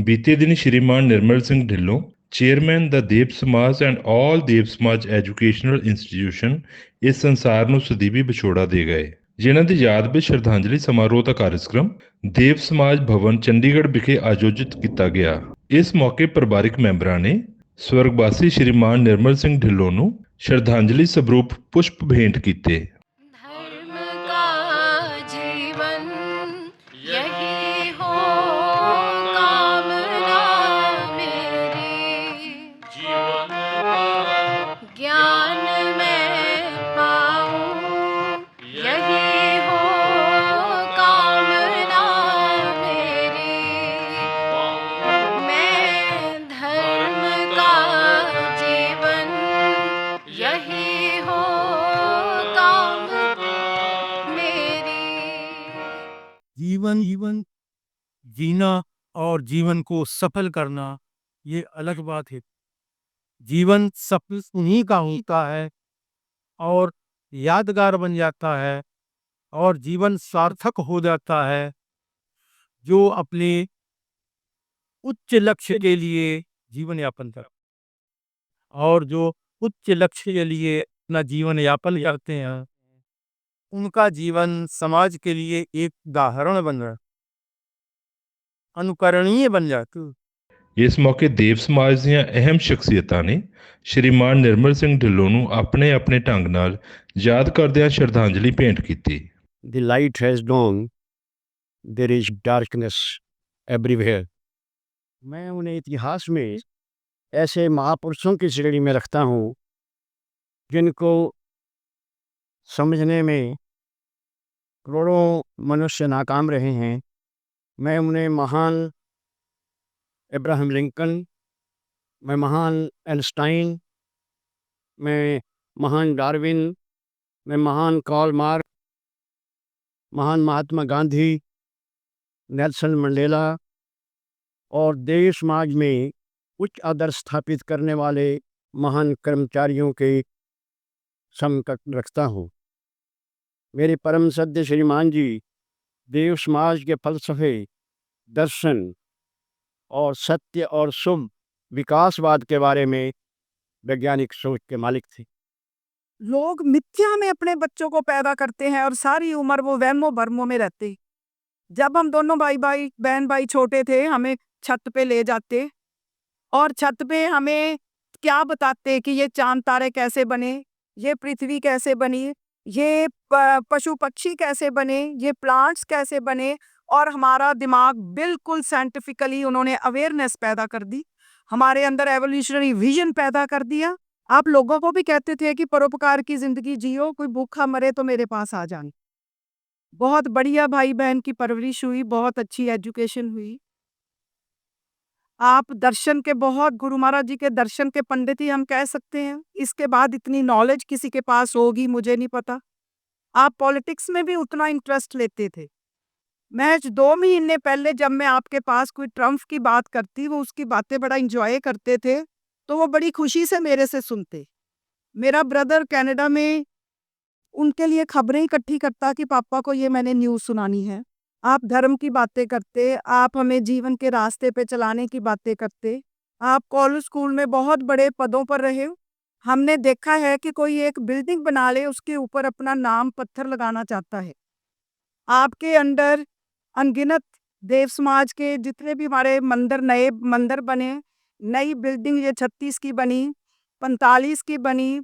ਬੀਤੇ ਦਿਨ ਸ਼੍ਰੀਮਾਨ ਨਿਰਮਲ ਸਿੰਘ ਢਿੱਲੋਂ ਚੇਅਰਮੈਨ ਦਾ ਦੇਵ ਸਮਾਜ ਐਂਡ ਆਲ ਦੇਵ ਸਮਾਜ ਐਜੂਕੇਸ਼ਨਲ ਇੰਸਟੀਟਿਊਸ਼ਨ ਇਸ ਸੰਸਾਰ ਨੂੰ ਸਦੀਵੀ ਵਿਛੋੜਾ ਦੇ ਗਏ, ਜਿਨ੍ਹਾਂ ਦੀ ਯਾਦ ਵਿੱਚ ਸ਼ਰਧਾਂਜਲੀ ਸਮਾਰੋਹ ਦਾ ਕਾਰਜਕ੍ਰਮ ਦੇਵ ਸਮਾਜ ਭਵਨ ਚੰਡੀਗੜ੍ਹ ਵਿਖੇ ਆਯੋਜਿਤ ਕੀਤਾ ਗਿਆ। ਇਸ ਮੌਕੇ ਪਰਿਵਾਰਕ ਮੈਂਬਰਾਂ ਨੇ ਸਵਰਗਵਾਸੀ ਸ਼੍ਰੀਮਾਨ ਨਿਰਮਲ ਸਿੰਘ ਢਿੱਲੋਂ ਨੂੰ ਸ਼ਰਧਾਂਜਲੀ ਸਰੂਪ ਪੁਸ਼ਪ ਭੇਂਟ ਕੀਤੇ। धर्म का जीवन यही हो कामना मेरी, जीवन का ज्ञान मैं पाऊं यही हो कामना मेरी। मैं धर्म का जीवन यही हो काम मेरी। जीवन जीना और जीवन को सफल करना ये अलग बात है। जीवन सफल उन्हीं का होता है और यादगार बन जाता है और जीवन सार्थक हो जाता है जो अपने उच्च लक्ष्य के लिए जीवन यापन कर, और जो उच्च लक्ष्य के लिए अपना जीवन यापन करते हैं उनका जीवन समाज के लिए एक उदाहरण बन रहा, अनुकरणीय बन जाता। ਇਸ ਮੌਕੇ ਦੇਵ ਸਮਾਜ ਦੀਆਂ ਅਹਿਮ ਸ਼ਖਸੀਅਤਾਂ ਨੇ ਸ਼੍ਰੀਮਾਨ ਨਿਰਮਲ ਸਿੰਘ ਢਿੱਲੋਂ ਨੂੰ ਆਪਣੇ ਆਪਣੇ ਢੰਗ ਨਾਲ ਯਾਦ ਕਰਦਿਆਂ ਸ਼ਰਧਾਂਜਲੀ ਭੇਂਟ ਕੀਤੀ। The light has dawned, there is darkness everywhere. मैं उन्हें इतिहास में ऐसे महापुरुषों की श्रेणी में रखता हूँ जिनको समझने में करोड़ों मनुष्य नाकाम रहे हैं। मैं उन्हें महान अब्राहम लिंकन, मैं महान आइंस्टाइन, मैं महान डार्विन, मैं महान कार्ल मार्क्स, महान महात्मा गांधी, नेल्सन मंडेला और देश समाज में उच्च आदर्श स्थापित करने वाले महान कर्मचारियों के समकक्ष रखता हूँ। मेरे परम सद्य श्रीमान जी देव समाज के फलसफे, दर्शन और सत्य और शुभ विकासवाद के बारे में वैज्ञानिक सोच के मालिक थे। लोग मिथ्या में अपने बच्चों को पैदा करते हैं और सारी उम्र वो वहमों भरमों में रहते। जब हम दोनों बहन भाई छोटे थे, हमें छत पे ले जाते और छत पे हमें क्या बताते कि ये चांद तारे कैसे बने, ये पृथ्वी कैसे बनी, ये पशु पक्षी कैसे बने, ये प्लांट्स कैसे बने, और हमारा दिमाग बिल्कुल साइंटिफिकली उन्होंने अवेयरनेस पैदा कर दी, हमारे अंदर एवोल्यूशनरी विजन पैदा कर दिया। आप लोगों को भी कहते थे कि परोपकार की जिंदगी जियो, कोई भूखा मरे तो मेरे पास आ जाए। बहुत बढ़िया भाई बहन की परवरिश हुई, बहुत अच्छी एजुकेशन हुई। आप दर्शन के बहुत, गुरु महाराज जी के दर्शन के पंडित ही हम कह सकते हैं। इसके बाद इतनी नॉलेज किसी के पास होगी मुझे नहीं पता। आप पॉलिटिक्स में भी उतना इंटरेस्ट लेते थे। महज 2 महीने पहले जब मैं आपके पास कोई ट्रम्प की बात करती, वो उसकी बातें बड़ा इंजॉय करते थे, तो वो बड़ी खुशी से मेरे से सुनते। मेरा ब्रदर कनाडा में उनके लिए खबरें इकट्ठी करता कि पापा को ये मैंने न्यूज़ सुनानी है। आप धर्म की बातें करते, आप हमें जीवन के रास्ते पे चलाने की बातें करते। आप कॉलेज स्कूल में बहुत बड़े पदों पर रहे। हमने देखा है कि कोई एक बिल्डिंग बना ले, उसके ऊपर अपना नाम पत्थर लगाना चाहता है। आपके अंडर अनगिनत देव समाज के जितने भी हमारे मंदिर, नए मंदिर बने, नई बिल्डिंग ये 36 की बनी, 45 की बनी,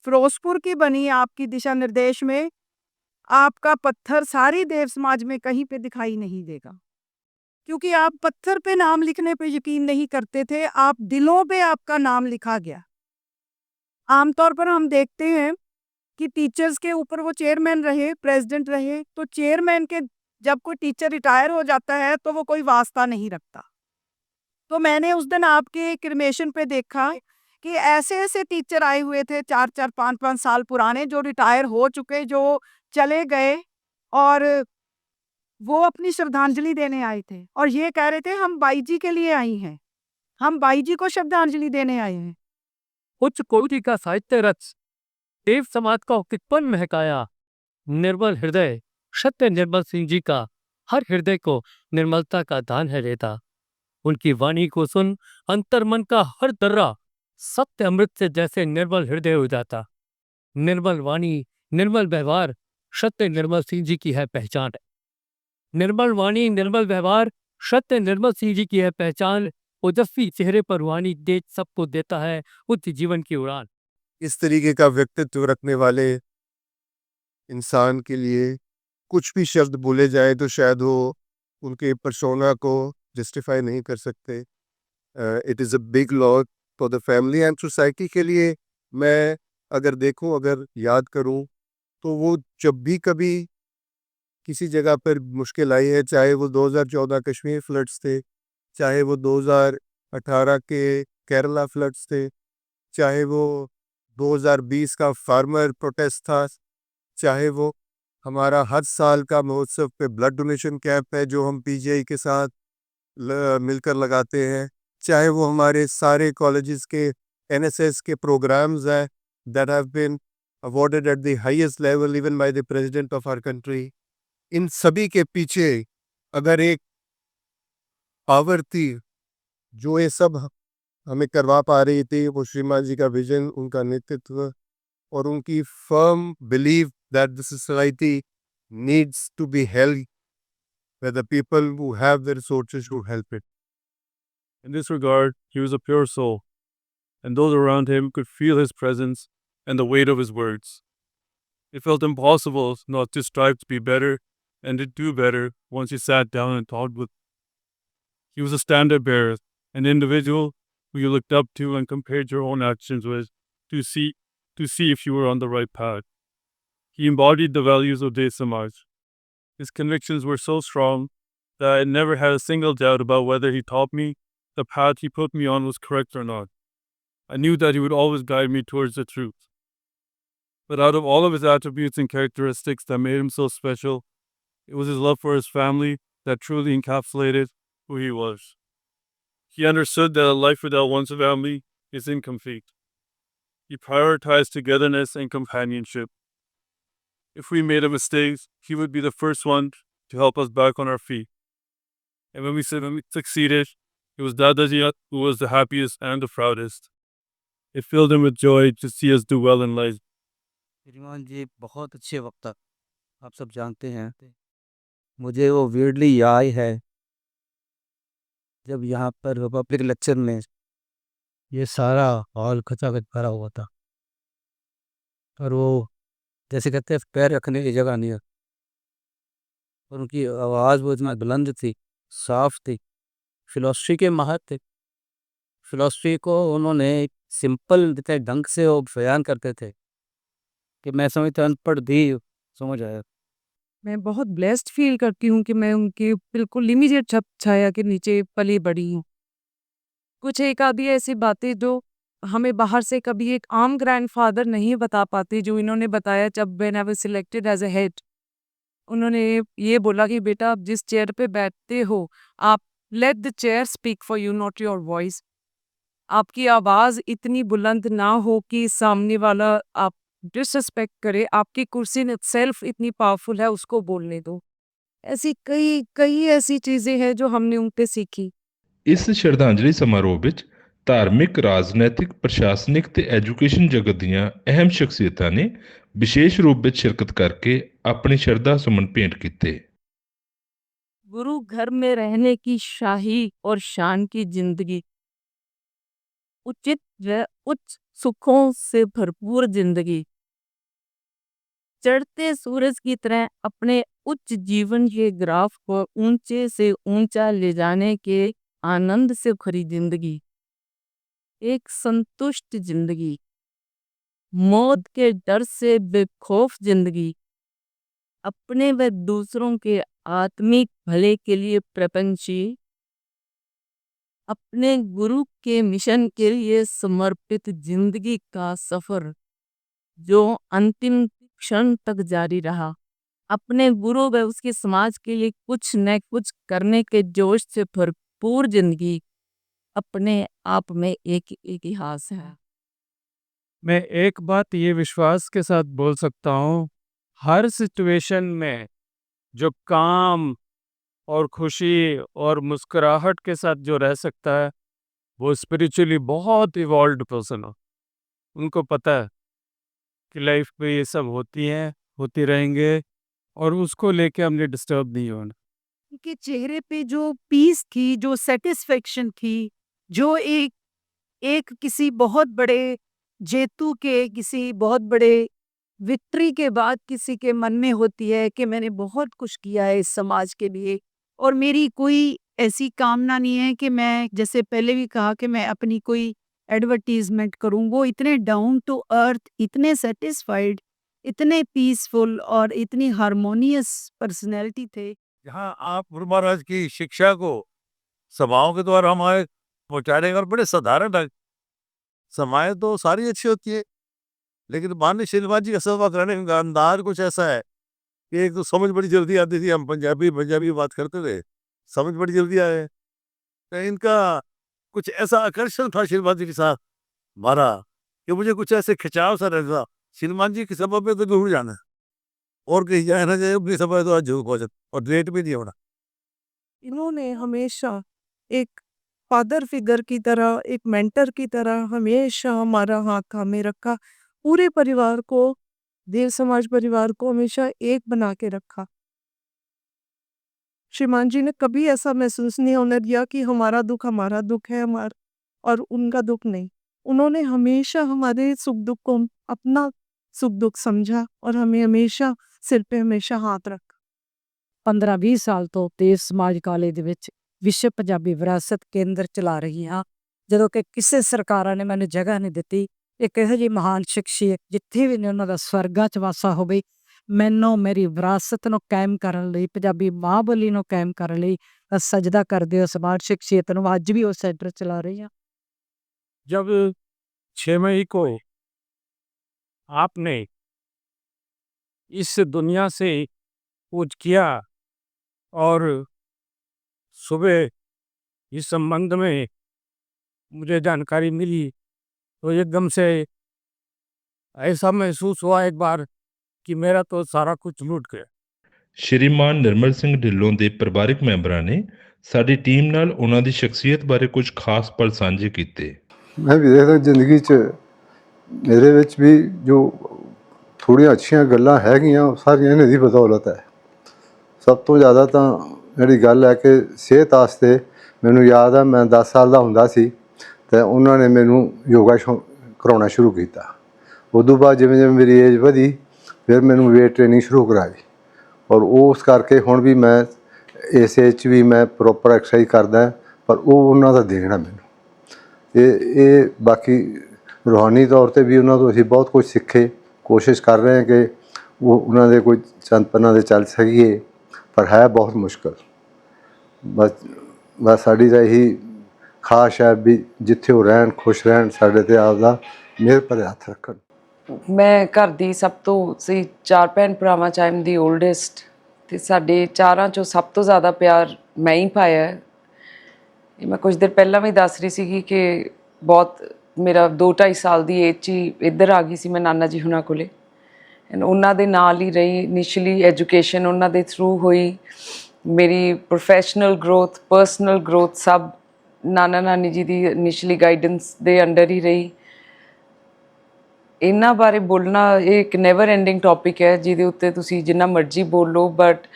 फिरोजपुर की बनी, आपकी दिशा निर्देश में आपका पत्थर सारी देव समाज में कहीं पे दिखाई नहीं देगा, क्योंकि आप पत्थर पे नाम लिखने पे यकीन नहीं करते थे, आप दिलों पे आपका नाम लिखा गया। आमतौर पर हम देखते हैं कि टीचर्स के ऊपर वो चेयरमैन रहे, प्रेसिडेंट रहे, तो चेयरमैन के जब कोई टीचर रिटायर हो जाता है तो वो कोई वास्ता नहीं रखता। तो मैंने उस दिन आपके क्रिमेशन पे देखा कि ऐसे टीचर आए हुए थे 4-4, 5-5 साल पुराने, जो रिटायर हो चुके, जो चले गए, और वो अपनी श्रद्धांजलि देने आए थे और ये कह रहे थे हम बाई जी के लिए आई हैं, हम बाई जी को श्रद्धांजलि देने आए हैं। उच्च कोटि का साहित्य रच देव समाज का औकिकपन महकाया। निर्मल हृदय सत्य निर्मल सिंह जी का हर हृदय को निर्मलता का दान है देता। उनकी वाणी को सुन अंतर्मन का हर दर्रा सत्य अमृत से जैसे निर्मल हृदय हो जाता। निर्मल वाणी, निर्मल व्यवहार सत्य निर्मल सिंह जी की है पहचान। निर्मल वाणी, निर्मल व्यवहार सत्य निर्मल सिंह जी की है पहचान। ओजस्वी चेहरे पर वाणी तेज सबको देता है उच्च जीवन की उड़ान। इस तरीके का व्यक्तित्व रखने वाले इंसान के लिए कुछ भी शब्द बोले जाए तो शायद वो उनके पर्सोना को जस्टिफाई नहीं कर सकते। It is a big loss for the family and society के लिए। मैं अगर देखूं, अगर याद करूं, तो वो जब भी कभी किसी जगह पर मुश्किल आई है, चाहे वो 2014 कश्मीर फ्लड्स थे, चाहे वो 2018 के केरला फ्लड्स थे, चाहे वो 2020 का फार्मर प्रोटेस्ट था, चाहे वो हमारा हर साल का महोत्सव पे ब्लड डोनेशन कैंप है जो हम पीजीआई के साथ मिलकर लगाते हैं, चाहे वो हमारे सारे कॉलेजेस के एनएसएस के प्रोग्राम्स हैं that have been awarded at the highest level even by the president of our country. इन सभी के पीछे अगर एक पावर थी जो ये सब हमें करवा पा रही थी, वो श्रीमान जी का विजन, उनका नेतृत्व और उनकी firm believe that the society needs to be held by the people who have the resources to help it. In this regard, he was a pure soul, and those around him could feel his presence and the weight of his words. It felt impossible not to strive to be better and to do better once you sat down and talked with. He was a standard bearer, an individual who you looked up to and compared your own actions with to see if you were on the right path. He embodied the values of Dei Samaj. His convictions were so strong that I never had a single doubt about whether he taught me the path he put me on was correct or not. I knew that he would always guide me towards the truth. But out of all of his attributes and characteristics that made him so special, it was his love for his family that truly encapsulated who he was. He understood that a life without one's family is incomplete. He prioritized togetherness and companionship. If we made a mistake, he would be the first one to help us back on our feet. And when we succeeded, it was Dadaji who was the happiest and the proudest. It filled him with joy to see us do well in life. श्रीमान जी बहुत अच्छे वक्ता, आप सब जानते हैं। मुझे वो वियर्डली याद है जब यहाँ पर रिपब्लिक लेक्चर में ये सारा हॉल खचाखच भरा हुआ था और वो जैसे कहते हैं पैर रखने की जगह नहीं है, और उनकी आवाज़ वो इतना बुलंद थी, साफ थी, फिलॉसफी के माहिर थे। फिलॉसफी को उन्होंने एक सिंपल इतने ढंग से वो बयान करते थे कि मैं समझता अनपढ़ भी समझ आया। मैं बहुत ब्लेस्ड फील करती हूँ कि मैं उनके बिल्कुल इमीडिएट छप छाया के नीचे पली बड़ी हूँ। कुछ एक आधी ऐसी बातें जो हमें बाहर से कभी एक आम ग्रैंडफादर नहीं बता पाते, जो इन्होंने बताया जब when I was selected as a head. उन्होंने ये बोला कि बेटा आप जिस चेयर पे बैठते हो, आप let the chair speak for you, not your voice. आपकी आवाज़ इतनी बुलंद ना हो कि सामने वाला आप डिसरिस्पेक्ट करे, आपकी कुर्सी इन इटसेल्फ इतनी पावरफुल है, उसको बोलने दो। ऐसी कई कई ऐसी चीज़ें हैं जो हमने उनसे सीखी। ਇਸ ਸ਼ਰਧਾਂਜਲੀ ਸਮਾਰੋਹ ਵਿੱਚ ਧਾਰਮਿਕ, ਰਾਜਨੀਤਿਕ, ਪ੍ਰਸ਼ਾਸਨਿਕ ਤੇ ਐਜੂਕੇਸ਼ਨ ਜਗਤ ਦੀਆਂ ਅਹਿਮ ਸ਼ਖਸੀਅਤਾਂ ਨੇ ਵਿਸ਼ੇਸ਼ ਰੂਪ ਵਿੱਚ ਸ਼ਿਰਕਤ ਕਰਕੇ ਆਪਣੀ ਸ਼ਰਧਾ ਸੁਮਨ ਭੇਂਟ ਕੀਤੇ। गुरु घर में रहने की शाही और शान की जिंदगी, उचित व उच्च सुखों से भरपूर जिंदगी, चढ़ते सूरज की तरह अपने उच्च जीवन के ग्राफ को ऊंचे से ऊंचा ले जाने के आनंद से भरी जिंदगी, एक संतुष्ट जिंदगी, मौत के डर से बेखौफ जिंदगी, अपने व दूसरों के आत्मिक भले के लिए प्रपंची, अपने गुरु के मिशन के लिए समर्पित जिंदगी का सफर जो अंतिम क्षण तक जारी रहा, अपने गुरु व उसके समाज के लिए कुछ न कुछ करने के जोश से भरपूर जिंदगी अपने आप में एक इतिहास है। मैं एक बात ये विश्वास के साथ बोल सकता हूँ, हर सिचुएशन में जो काम और खुशी और मुस्कुराहट के साथ जो रह सकता है, वो स्पिरिचुअली बहुत इवॉल्व्ड पर्सन हो। उनको पता है कि लाइफ में ये सब होती हैं, होती रहेंगे, और उसको लेके हमने डिस्टर्ब नहीं होना। उनके चेहरे पे जो पीस थी, जो सैटिस्फैक्शन थी, जो एक एक किसी बहुत बड़े जेतु के, किसी बहुत बड़े विक्ट्री के बाद किसी के मन में होती है कि मैंने बहुत कुछ किया है इस समाज के लिए और मेरी कोई ऐसी कामना नहीं है कि मैं, जैसे पहले भी कहा, कि मैं अपनी कोई एडवर्टाइजमेंट करूं। वो इतने डाउन टू अर्थ, इतने सेटिस्फाइड, इतने पीसफुल और इतनी हार्मोनियस पर्सनैलिटी थे। जहाँ आप गुरु महाराज की शिक्षा को सभाओं के द्वारा हमारे पहुंचाने और बड़े साधारण ढंग, समाएं तो सारी अच्छी होती है, लेकिन माननीय श्रीमान जी का संवाद रहने का अंदाज कुछ ऐसा है कि एक तो समझ बड़ी जल्दी आती थी। हम पंजाबी पंजाबी बात करते थे, समझ बड़ी जल्दी आए। तो इनका कुछ ऐसा आकर्षण था श्रीमान जी के साथ हमारा कि मुझे कुछ ऐसे खिंचाव सा रहता। श्रीमान जी की सभा पे तो जरूर जाना है, और कहीं जाए ना जाए, अपनी सभा तो आज जरूर पहुंचे, और लेट भी नहीं होना। इन्होंने हमेशा एक फादर फिगर की तरह, एक मेंटर की तरह हमेशा हमारा हाथ थामे रखा। पूरे परिवार को, देव समाज परिवार को हमेशा एक बना के रखा। श्रीमान जी ने कभी ऐसा महसूस नहीं होने दिया कि हमारा दुख है, हमारा और उनका दुख नहीं। उन्होंने हमेशा हमारे सुख दुख को अपना सुख दुख समझा और हमें हमेशा सिर पे हमेशा हाथ रखा। 15-20 ਸਾਲ ਤੋਂ ਦੇਵ ਸਮਾਜ ਕਾਲਜ ਦੇ ਵਿੱਚ ਵਿਸ਼ਵ ਪੰਜਾਬੀ ਵਿਰਾਸਤ ਕੇਂਦਰ ਚਲਾ ਰਹੀ ਹਾਂ। ਜਦੋਂ ਕਿ ਕਿਸੇ ਸਰਕਾਰਾਂ ਨੇ ਮੈਨੂੰ ਜਗ੍ਹਾ ਨਹੀਂ ਦਿੱਤੀ, ਇੱਕ ਇਹੋ ਜਿਹੀ ਮਹਾਨ ਸ਼ਖਸੀਅਤ ਜਿੱਥੇ ਵੀ ਨੇ ਉਹਨਾਂ ਦਾ ਸਵਰਗਾਂ 'ਚ ਵਾਸਾ ਹੋਵੇ, ਮੈਨੂੰ ਮੇਰੀ ਵਿਰਾਸਤ ਨੂੰ ਕਾਇਮ ਕਰਨ ਲਈ, ਪੰਜਾਬੀ ਮਾਂ ਬੋਲੀ ਨੂੰ ਕਾਇਮ ਕਰਨ ਲਈ ਸਜਦਾ ਕਰਦੇ ਉਸ ਮਹਾਨ ਸ਼ਖਸੀਅਤ ਨੂੰ ਅੱਜ ਵੀ ਉਹ ਸੈਂਟਰ ਚਲਾ ਰਹੀ ਹਾਂ। जब 6 मई को आपने इस दुनिया से कूच किया और सुबह इस संबंध में मुझे जानकारी मिली, तो एकदम से ऐसा महसूस हुआ एक बार कि मेरा तो सारा कुछ लूट गया। ਸ਼੍ਰੀਮਾਨ ਨਿਰਮਲ ਸਿੰਘ ਢਿੱਲੋਂ ਦੇ ਪਰਿਵਾਰਕ ਮੈਂਬਰਾਂ ਨੇ ਸਾਡੀ ਟੀਮ ਨਾਲ ਉਹਨਾਂ ਦੀ ਸ਼ਖਸੀਅਤ ਬਾਰੇ ਕੁਝ ਖਾਸ ਪਲ ਸਾਂਝੇ ਕੀਤੇ। ਮੈਂ ਵੀ ਦੇਖਦਾ ਜ਼ਿੰਦਗੀ 'ਚ ਮੇਰੇ ਵਿੱਚ ਵੀ ਜੋ ਥੋੜ੍ਹੀਆਂ ਅੱਛੀਆਂ ਗੱਲਾਂ ਹੈਗੀਆਂ, ਉਹ ਸਾਰੀਆਂ ਇਹਨਾਂ ਦੀ ਬਦੌਲਤ ਹੈ। ਸਭ ਤੋਂ ਜ਼ਿਆਦਾ ਤਾਂ ਜਿਹੜੀ ਗੱਲ ਹੈ ਕਿ ਸਿਹਤ ਵਾਸਤੇ, ਮੈਨੂੰ ਯਾਦ ਆ ਮੈਂ 10 ਸਾਲ ਦਾ ਹੁੰਦਾ ਸੀ ਅਤੇ ਉਹਨਾਂ ਨੇ ਮੈਨੂੰ ਯੋਗਾ ਕਰਾਉਣਾ ਸ਼ੁਰੂ ਕੀਤਾ। ਉਦੋਂ ਬਾਅਦ ਜਿਵੇਂ ਜਿਵੇਂ ਮੇਰੀ ਏਜ ਵਧੀ, ਫਿਰ ਮੈਨੂੰ ਵੇਟ ਟ੍ਰੇਨਿੰਗ ਸ਼ੁਰੂ ਕਰਾਈ, ਔਰ ਉਸ ਕਰਕੇ ਹੁਣ ਵੀ ਮੈਂ ਇਸ ਏਜ 'ਚ ਵੀ ਮੈਂ ਪ੍ਰੋਪਰ ਐਕਸਰਸਾਈਜ਼ ਕਰਦਾ, ਪਰ ਉਹ ਉਹਨਾਂ ਦਾ ਦੇਣ ਆ ਮੈਨੂੰ। ਇਹ ਬਾਕੀ ਰੂਹਾਨੀ ਤੌਰ 'ਤੇ ਵੀ ਉਹਨਾਂ ਤੋਂ ਅਸੀਂ ਬਹੁਤ ਕੁਝ ਸਿੱਖੇ। ਕੋਸ਼ਿਸ਼ ਕਰ ਰਹੇ ਹਾਂ ਕਿ ਉਹ ਉਹਨਾਂ ਦੇ ਕੋਈ ਚੰਦ ਪੰਨਾਂ 'ਤੇ ਚੱਲ ਸਕੀਏ, ਪਰ ਹੈ ਬਹੁਤ ਮੁਸ਼ਕਲ। ਬਸ ਸਾਡੀ ਤਾਂ ਇਹੀ ਖਾਸ਼ ਹੈ ਵੀ ਜਿੱਥੇ ਉਹ ਰਹਿਣ, ਖੁਸ਼ ਰਹਿਣ, ਸਾਡੇ 'ਤੇ ਆਪਦਾ ਮਿਹਰ ਭਰਿਆ ਹੱਥ ਰੱਖਣ। ਮੈਂ ਘਰ ਦੀ ਸਭ ਤੋਂ ਸੀ 4 ਭੈਣ ਭਰਾਵਾਂ 'ਚ ਆਈ ਐਮ ਦੀ ਓਲਡੈਸਟ, ਅਤੇ ਸਾਡੇ ਚਾਰਾਂ 'ਚੋਂ ਸਭ ਤੋਂ ਜ਼ਿਆਦਾ ਪਿਆਰ ਮੈਂ ਹੀ ਪਾਇਆ ਹੈ। ਇਹ ਮੈਂ ਕੁਝ ਦੇਰ ਪਹਿਲਾਂ ਵੀ ਦੱਸ ਰਹੀ ਸੀਗੀ ਕਿ ਬਹੁਤ ਮੇਰਾ 2-2.5 ਸਾਲ ਦੀ ਏਜ 'ਚ ਹੀ ਇੱਧਰ ਆ ਗਈ ਸੀ ਮੈਂ ਨਾਨਾ ਜੀ ਹੁਣਾਂ ਕੋਲੇ, ਐਂਡ ਉਹਨਾਂ ਦੇ ਨਾਲ ਹੀ ਰਹੀ। ਇਨੀਸ਼ੀਅਲੀ ਐਜੂਕੇਸ਼ਨ ਉਹਨਾਂ ਦੇ ਥਰੂ ਹੋਈ, ਮੇਰੀ ਪ੍ਰੋਫੈਸ਼ਨਲ ਗਰੋਥ, ਪਰਸਨਲ ਗਰੋਥ ਸਭ ਨਾਨਾ ਨਾਨੀ ਜੀ ਦੀ ਇਨੀਸ਼ੀਅਲੀ ਗਾਈਡੈਂਸ ਦੇ ਅੰਡਰ ਹੀ ਰਹੀ। ਇਹਨਾਂ ਬਾਰੇ ਬੋਲਣਾ ਇਹ ਇੱਕ ਨੈਵਰ ਐਂਡਿੰਗ ਟੌਪਿਕ ਹੈ, ਜਿਹਦੇ ਉੱਤੇ ਤੁਸੀਂ ਜਿੰਨਾ ਮਰਜ਼ੀ ਬੋਲੋ, ਬਟ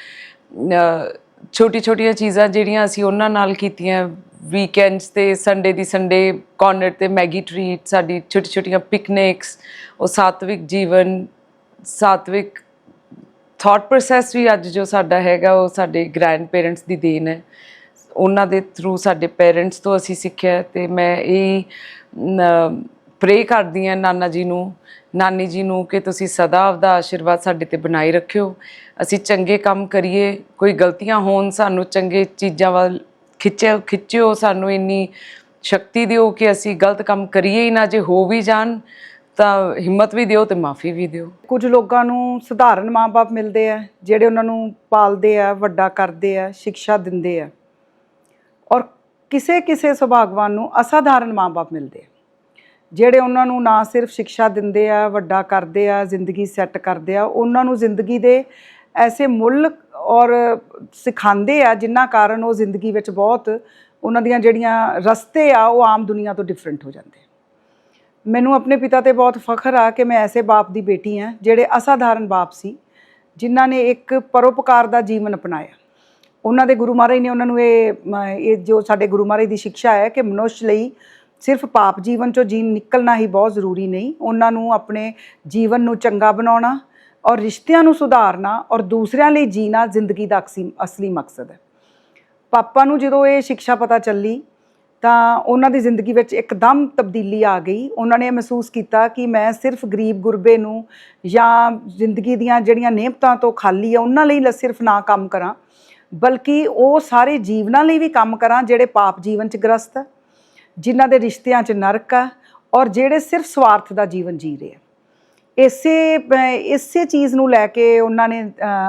ਛੋਟੀ-ਛੋਟੀਆਂ ਚੀਜ਼ਾਂ ਜਿਹੜੀਆਂ ਅਸੀਂ ਉਹਨਾਂ ਨਾਲ ਕੀਤੀਆਂ, ਵੀਕਐਂਡਸ 'ਤੇ ਸੰਡੇ ਦੀ ਸੰਡੇ ਕਾਰਨਰ 'ਤੇ ਮੈਗੀ ਟਰੀਟ, ਸਾਡੀ ਛੋਟੀ-ਛੋਟੀਆਂ ਪਿਕਨਿਕਸ, ਉਹ ਸਾਤਵਿਕ ਜੀਵਨ, ਸਾਤਵਿਕ ਥਾਟ ਪ੍ਰੋਸੈਸ ਵੀ ਅੱਜ ਜੋ ਸਾਡਾ ਹੈਗਾ ਉਹ ਸਾਡੇ ਗ੍ਰੈਂਡ ਪੇਰੈਂਟਸ ਦੀ ਦੇਣ ਹੈ। ਉਹਨਾਂ ਦੇ ਥਰੂ ਸਾਡੇ ਪੇਰੈਂਟਸ ਤੋਂ ਅਸੀਂ ਸਿੱਖਿਆ, ਅਤੇ ਮੈਂ ਇਹ ਪ੍ਰੇ ਕਰਦੀ ਹਾਂ ਨਾਨਾ ਜੀ ਨੂੰ, ਨਾਨੀ ਜੀ ਨੂੰ, ਕਿ ਤੁਸੀਂ ਸਦਾ ਆਪਦਾ ਆਸ਼ੀਰਵਾਦ ਸਾਡੇ 'ਤੇ ਬਣਾਈ ਰੱਖਿਓ। ਅਸੀਂ ਚੰਗੇ ਕੰਮ ਕਰੀਏ, ਕੋਈ ਗਲਤੀਆਂ ਹੋਣ ਸਾਨੂੰ ਚੰਗੇ ਚੀਜ਼ਾਂ ਵੱਲ ਖਿੱਚਿਓ, ਸਾਨੂੰ ਇੰਨੀ ਸ਼ਕਤੀ ਦਿਓ ਕਿ ਅਸੀਂ ਗਲਤ ਕੰਮ ਕਰੀਏ ਹੀ ਨਾ। ਜੇ ਹੋ ਵੀ ਜਾਣ ਤਾਂ ਹਿੰਮਤ ਵੀ ਦਿਓ ਅਤੇ ਮਾਫੀ ਵੀ ਦਿਓ। ਕੁਝ ਲੋਕਾਂ ਨੂੰ ਸਧਾਰਨ ਮਾਂ-ਬਾਪ ਮਿਲਦੇ ਆ, ਜਿਹੜੇ ਉਹਨਾਂ ਨੂੰ ਪਾਲਦੇ ਆ, ਵੱਡਾ ਕਰਦੇ ਆ, ਸਿੱਖਿਆ ਦਿੰਦੇ ਆ, ਔਰ ਕਿਸੇ ਸੁਭਾਗਵਾਨ ਨੂੰ ਅਸਾਧਾਰਨ ਮਾਂ-ਬਾਪ ਮਿਲਦੇ ਆ, ਜਿਹੜੇ ਉਹਨਾਂ ਨੂੰ ਨਾ ਸਿਰਫ ਸਿੱਖਿਆ ਦਿੰਦੇ ਆ, ਵੱਡਾ ਕਰਦੇ ਆ, ਜ਼ਿੰਦਗੀ ਸੈੱਟ ਕਰਦੇ ਆ, ਉਹਨਾਂ ਨੂੰ ਜ਼ਿੰਦਗੀ ਦੇ ਐਸੇ ਮੁੱਲ ਔਰ ਸਿਖਾਉਂਦੇ ਆ ਜਿਨ੍ਹਾਂ ਕਾਰਨ ਉਹ ਜ਼ਿੰਦਗੀ ਵਿੱਚ ਬਹੁਤ ਉਹਨਾਂ ਦੀਆਂ ਜਿਹੜੀਆਂ ਰਸਤੇ ਆ ਉਹ ਆਮ ਦੁਨੀਆ ਤੋਂ ਡਿਫਰੈਂਟ ਹੋ ਜਾਂਦੇ। ਮੈਨੂੰ ਆਪਣੇ ਪਿਤਾ ਤੇ ਬਹੁਤ ਫਖਰ ਆ ਕਿ ਮੈਂ ਐਸੇ ਬਾਪ ਦੀ ਬੇਟੀ ਹਾਂ ਜਿਹੜੇ ਅਸਾਧਾਰਨ ਬਾਪ ਸੀ, ਜਿਨ੍ਹਾਂ ਨੇ ਇੱਕ ਪਰਉਪਕਾਰ ਦਾ ਜੀਵਨ ਅਪਣਾਇਆ। ਉਹਨਾਂ ਦੇ ਗੁਰੂ ਮਹਾਰਾਜ ਨੇ ਉਹਨਾਂ ਨੂੰ ਇਹ ਜੋ ਸਾਡੇ ਗੁਰੂ ਮਹਾਰਾਜ ਦੀ ਸਿੱਖਿਆ ਹੈ ਕਿ ਮਨੁੱਖ ਲਈ ਸਿਰਫ ਪਾਪ ਜੀਵਨ 'ਚੋਂ ਨਿਕਲਣਾ ਹੀ ਬਹੁਤ ਜ਼ਰੂਰੀ ਨਹੀਂ, ਉਹਨਾਂ ਨੂੰ ਆਪਣੇ ਜੀਵਨ ਨੂੰ ਚੰਗਾ ਬਣਾਉਣਾ ਔਰ ਰਿਸ਼ਤਿਆਂ ਨੂੰ ਸੁਧਾਰਨਾ ਔਰ ਦੂਸਰਿਆਂ ਲਈ ਜੀਣਾ ਜ਼ਿੰਦਗੀ ਦਾ ਅਸਲੀ ਮਕਸਦ ਹੈ। ਪਾਪਾ ਨੂੰ ਜਦੋਂ ਇਹ ਸਿੱਖਿਆ ਪਤਾ ਚੱਲੀ ਤਾਂ ਉਹਨਾਂ ਦੀ ਜ਼ਿੰਦਗੀ ਵਿੱਚ ਇੱਕਦਮ ਤਬਦੀਲੀ ਆ ਗਈ। ਉਹਨਾਂ ਨੇ ਮਹਿਸੂਸ ਕੀਤਾ ਕਿ ਮੈਂ ਸਿਰਫ ਗਰੀਬ ਗੁਰਬੇ ਨੂੰ ਜਾਂ ਜ਼ਿੰਦਗੀ ਦੀਆਂ ਜਿਹੜੀਆਂ ਨੇਮਤਾਂ ਤੋਂ ਖਾਲੀ ਆ ਉਹਨਾਂ ਲਈ ਸਿਰਫ ਨਾ ਕੰਮ ਕਰਾਂ, ਬਲਕਿ ਉਹ ਸਾਰੇ ਜੀਵਨਾਂ ਲਈ ਵੀ ਕੰਮ ਕਰਾਂ ਜਿਹੜੇ ਪਾਪ ਜੀਵਨ 'ਚ ਗ੍ਰਸਤ ਹੈ, ਜਿਨ੍ਹਾਂ ਦੇ ਰਿਸ਼ਤਿਆਂ 'ਚ ਨਰਕ ਆ ਔਰ ਜਿਹੜੇ ਸਿਰਫ ਸਵਾਰਥ ਦਾ ਜੀਵਨ ਜੀ ਰਹੇ ਆ। ਇਸੇ ਚੀਜ਼ ਨੂੰ ਲੈ ਕੇ ਉਹਨਾਂ ਨੇ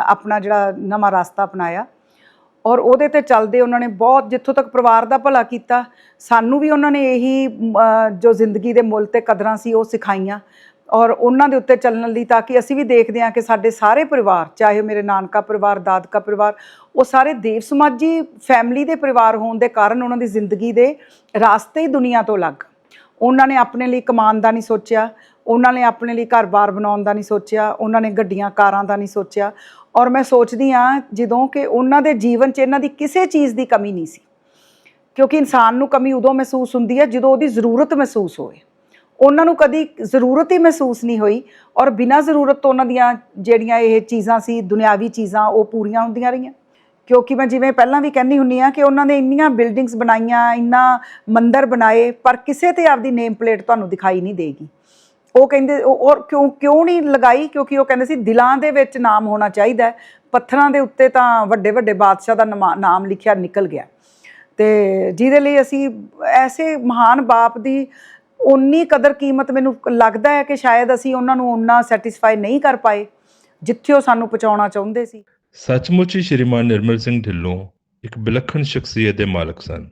ਆਪਣਾ ਜਿਹੜਾ ਨਵਾਂ ਰਸਤਾ ਅਪਣਾਇਆ ਔਰ ਉਹਦੇ 'ਤੇ ਚੱਲਦੇ ਉਹਨਾਂ ਨੇ ਬਹੁਤ ਜਿੱਥੋਂ ਤੱਕ ਪਰਿਵਾਰ ਦਾ ਭਲਾ ਕੀਤਾ, ਸਾਨੂੰ ਵੀ ਉਹਨਾਂ ਨੇ ਇਹੀ ਜੋ ਜ਼ਿੰਦਗੀ ਦੇ ਮੁੱਲ ਤੇ ਕਦਰਾਂ ਸੀ ਉਹ ਸਿਖਾਈਆਂ ਔਰ ਉਹਨਾਂ ਦੇ ਉੱਤੇ ਚੱਲਣ ਲਈ, ਤਾਂ ਕਿ ਅਸੀਂ ਵੀ ਦੇਖਦੇ ਹਾਂ ਕਿ ਸਾਡੇ ਸਾਰੇ ਪਰਿਵਾਰ, ਚਾਹੇ ਮੇਰੇ ਨਾਨਕਾ ਪਰਿਵਾਰ, ਦਾਦਕਾ ਪਰਿਵਾਰ, ਉਹ ਸਾਰੇ ਦੇਵ ਸਮਾਜੀ ਫੈਮਿਲੀ ਦੇ ਪਰਿਵਾਰ ਹੋਣ ਦੇ ਕਾਰਨ ਉਹਨਾਂ ਦੀ ਜ਼ਿੰਦਗੀ ਦੇ ਰਾਸਤੇ ਹੀ ਦੁਨੀਆ ਤੋਂ ਅਲੱਗ। ਉਹਨਾਂ ਨੇ ਆਪਣੇ ਲਈ ਕਮਾਉਣ ਦਾ ਨਹੀਂ ਸੋਚਿਆ, ਉਹਨਾਂ ਨੇ ਆਪਣੇ ਲਈ ਘਰ-ਬਾਰ ਬਣਾਉਣ ਦਾ ਨਹੀਂ ਸੋਚਿਆ, ਉਹਨਾਂ ਨੇ ਗੱਡੀਆਂ ਕਾਰਾਂ ਦਾ ਨਹੀਂ ਸੋਚਿਆ। ਔਰ ਮੈਂ ਸੋਚਦੀ ਹਾਂ ਜਦੋਂ ਕਿ ਉਹਨਾਂ ਦੇ ਜੀਵਨ 'ਚ ਇਹਨਾਂ ਦੀ ਕਿਸੇ ਚੀਜ਼ ਦੀ ਕਮੀ ਨਹੀਂ ਸੀ, ਕਿਉਂਕਿ ਇਨਸਾਨ ਨੂੰ ਕਮੀ ਉਦੋਂ ਮਹਿਸੂਸ ਹੁੰਦੀ ਹੈ ਜਦੋਂ ਉਹਦੀ ਜ਼ਰੂਰਤ ਮਹਿਸੂਸ ਹੋਵੇ। ਉਹਨਾਂ ਨੂੰ ਕਦੀ ਜ਼ਰੂਰਤ ਹੀ ਮਹਿਸੂਸ ਨਹੀਂ ਹੋਈ ਔਰ ਬਿਨਾਂ ਜ਼ਰੂਰਤ ਤੋਂ ਉਹਨਾਂ ਦੀਆਂ ਜਿਹੜੀਆਂ ਇਹ ਚੀਜ਼ਾਂ ਸੀ, ਦੁਨਿਆਵੀ ਚੀਜ਼ਾਂ, ਉਹ ਪੂਰੀਆਂ ਹੁੰਦੀਆਂ ਰਹੀਆਂ। ਕਿਉਂਕਿ ਮੈਂ ਜਿਵੇਂ ਪਹਿਲਾਂ ਵੀ ਕਹਿੰਦੀ ਹੁੰਦੀ ਹਾਂ ਕਿ ਉਹਨਾਂ ਨੇ ਇੰਨੀਆਂ ਬਿਲਡਿੰਗਸ ਬਣਾਈਆਂ, ਇੰਨਾ ਮੰਦਰ ਬਣਾਏ, ਪਰ ਕਿਸੇ 'ਤੇ ਆਪਦੀ ਨੇਮ ਪਲੇਟ ਤੁਹਾਨੂੰ ਦਿਖਾਈ ਨਹੀਂ ਦੇਗੀ। ਉਹ ਕਹਿੰਦੇ ਔਰ ਕਿਉਂ ਨਹੀਂ ਲਗਾਈ? ਕਿਉਂਕਿ ਉਹ ਕਹਿੰਦੇ ਸੀ ਦਿਲਾਂ ਦੇ ਵਿੱਚ ਨਾਮ ਹੋਣਾ ਚਾਹੀਦਾ, ਪੱਥਰਾਂ ਦੇ ਉੱਤੇ ਤਾਂ ਵੱਡੇ ਵੱਡੇ ਬਾਦਸ਼ਾਹ ਦਾ ਨਾਮ ਲਿਖਿਆ ਨਿਕਲ ਗਿਆ। ਅਤੇ ਜਿਹਦੇ ਲਈ ਅਸੀਂ ਐਸੇ ਮਹਾਨ ਬਾਪ ਦੀ ਓਨੀ ਕਦਰ ਕੀਮਤ, ਮੈਨੂੰ ਲੱਗਦਾ ਹੈ ਕਿ ਸ਼ਾਇਦ ਅਸੀਂ ਉਹਨਾਂ ਨੂੰ ਓਨਾ ਸੈਟਿਸਫਾਈ ਨਹੀਂ ਕਰ ਪਾਏ ਜਿੱਥੇ ਉਹ ਸਾਨੂੰ ਪਹੁੰਚਾਉਣਾ ਚਾਹੁੰਦੇ ਸੀ। ਸੱਚਮੁੱਚ ਹੀ ਸ਼੍ਰੀਮਾਨ ਨਿਰਮਲ ਸਿੰਘ ਢਿੱਲੋਂ ਇੱਕ ਵਿਲੱਖਣ ਸ਼ਖਸੀਅਤ ਦੇ ਮਾਲਕ ਸਨ।